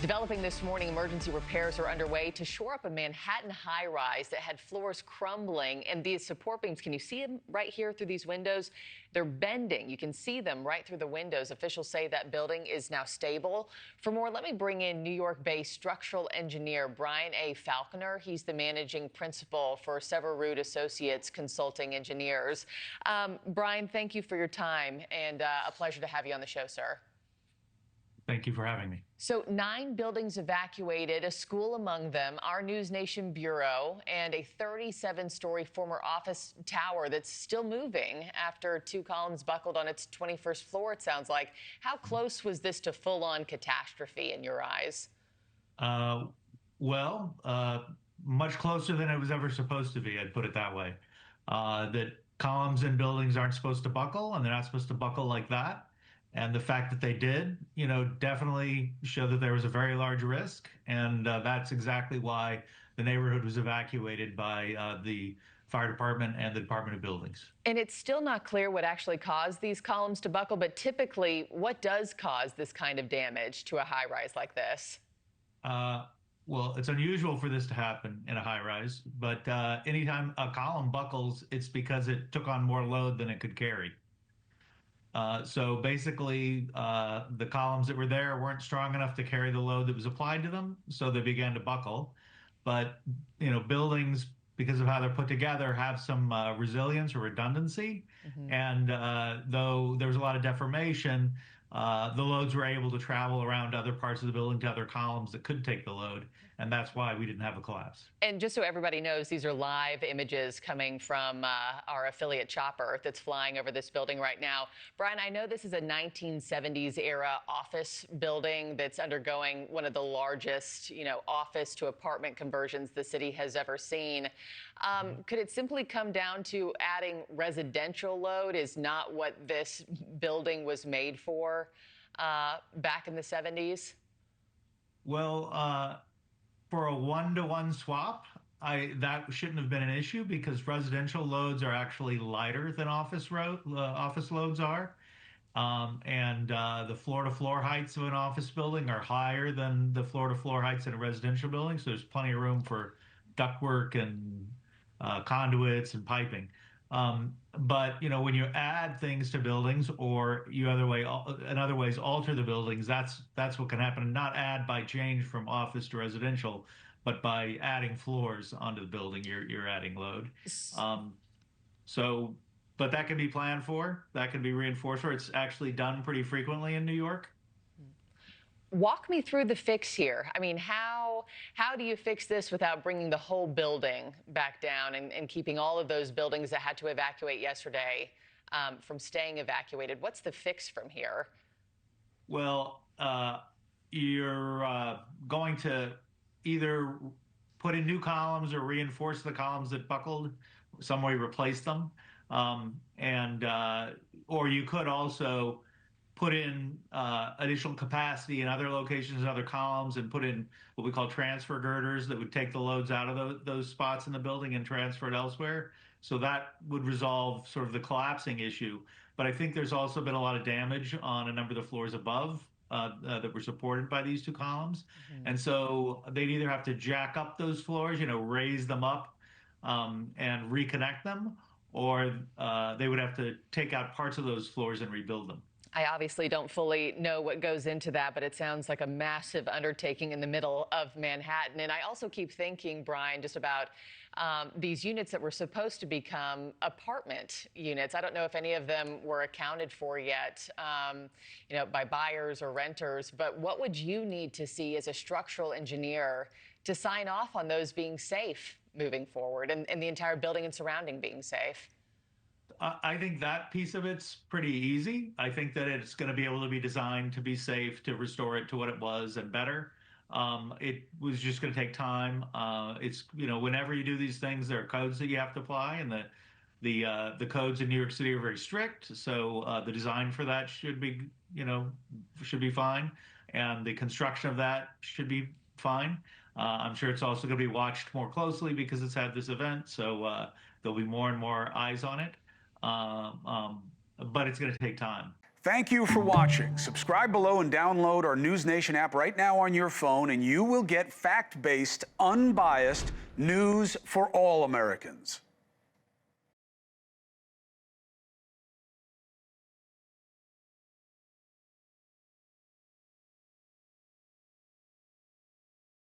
Developing this morning, emergency repairs are underway to shore up a Manhattan high-rise that had floors crumbling. And these support beams, can you see them right here through these windows? They're bending. You can see them right through the windows. Officials say that building is now stable. For more, let me bring in New York-based structural engineer Brian A. Falconer. He's the managing principal for Sever Root Associates Consulting Engineers. Brian, thank you for your time, and a pleasure to have you on the show, sir. Thank you for having me. So 9 buildings evacuated, a school among them, our NewsNation bureau, and a 37-story former office tower that's still moving after 2 columns buckled on its 21st floor, it sounds like. How close was this to full-on catastrophe in your eyes? Much closer than it was ever supposed to be, I'd put it that way. That columns in buildings aren't supposed to buckle, and they're not supposed to buckle like that. And the fact that they did, definitely showed that there was a very large risk. And that's exactly why the neighborhood was evacuated by the fire department and the Department of Buildings. And it's still not clear what actually caused these columns to buckle, but typically, what does cause this kind of damage to a high-rise like this? Well, it's unusual for this to happen in a high-rise, but anytime a column buckles, it's because it took on more load than it could carry. So basically, the columns that were there weren't strong enough to carry the load that was applied to them, so they began to buckle. But, buildings, because of how they're put together, have some resilience or redundancy. Mm-hmm. And though there was a lot of deformation, the loads were able to travel around other parts of the building to other columns that could take the load, and that's why we didn't have a collapse. And just so everybody knows, these are live images coming from our affiliate Chopper that's flying over this building right now. Brian, I know this is a 1970s era office building that's undergoing one of the largest, office to apartment conversions the city has ever seen. Could it simply come down to adding residential load is not what this building was made for back in the 70s? Well, for a one-to-one swap, that shouldn't have been an issue because residential loads are actually lighter than office loads are. The floor-to-floor heights of an office building are higher than the floor-to-floor heights in a residential building. So there's plenty of room for ductwork and conduits and piping. But when you add things to buildings or you in other ways alter the buildings, that's what can happen. Not add by change from office to residential, but by adding floors onto the building, you're adding load. But that can be planned for, that can be reinforced for. It's actually done pretty frequently in New York. Walk me through the fix here. I mean, how do you fix this without bringing the whole building back down and keeping all of those buildings that had to evacuate yesterday from staying evacuated? What's the fix from here? Well, you're going to either put in new columns or reinforce the columns that buckled, some way replace them. Or you could also put in additional capacity in other locations, other columns, and put in what we call transfer girders that would take the loads out of those spots in the building and transfer it elsewhere. So that would resolve sort of the collapsing issue. But I think there's also been a lot of damage on a number of the floors above that were supported by these 2 columns. Mm-hmm. And so they'd either have to jack up those floors, raise them up and reconnect them, or they would have to take out parts of those floors and rebuild them. I obviously don't fully know what goes into that, but it sounds like a massive undertaking in the middle of Manhattan. And I also keep thinking, Brian, just about these units that were supposed to become apartment units. I don't know if any of them were accounted for yet, by buyers or renters. But what would you need to see as a structural engineer to sign off on those being safe moving forward and the entire building and surrounding being safe? I think that piece of it's pretty easy. I think that it's going to be able to be designed to be safe, to restore it to what it was and better. It was just going to take time. It's, whenever you do these things, there are codes that you have to apply, and the codes in New York City are very strict. So the design for that should be fine, and the construction of that should be fine. I'm sure it's also going to be watched more closely because it's had this event. So there'll be more and more eyes on it. But it's going to take time. Thank you for watching. Subscribe below and download our NewsNation app right now on your phone, and you will get fact-based, unbiased news for all Americans.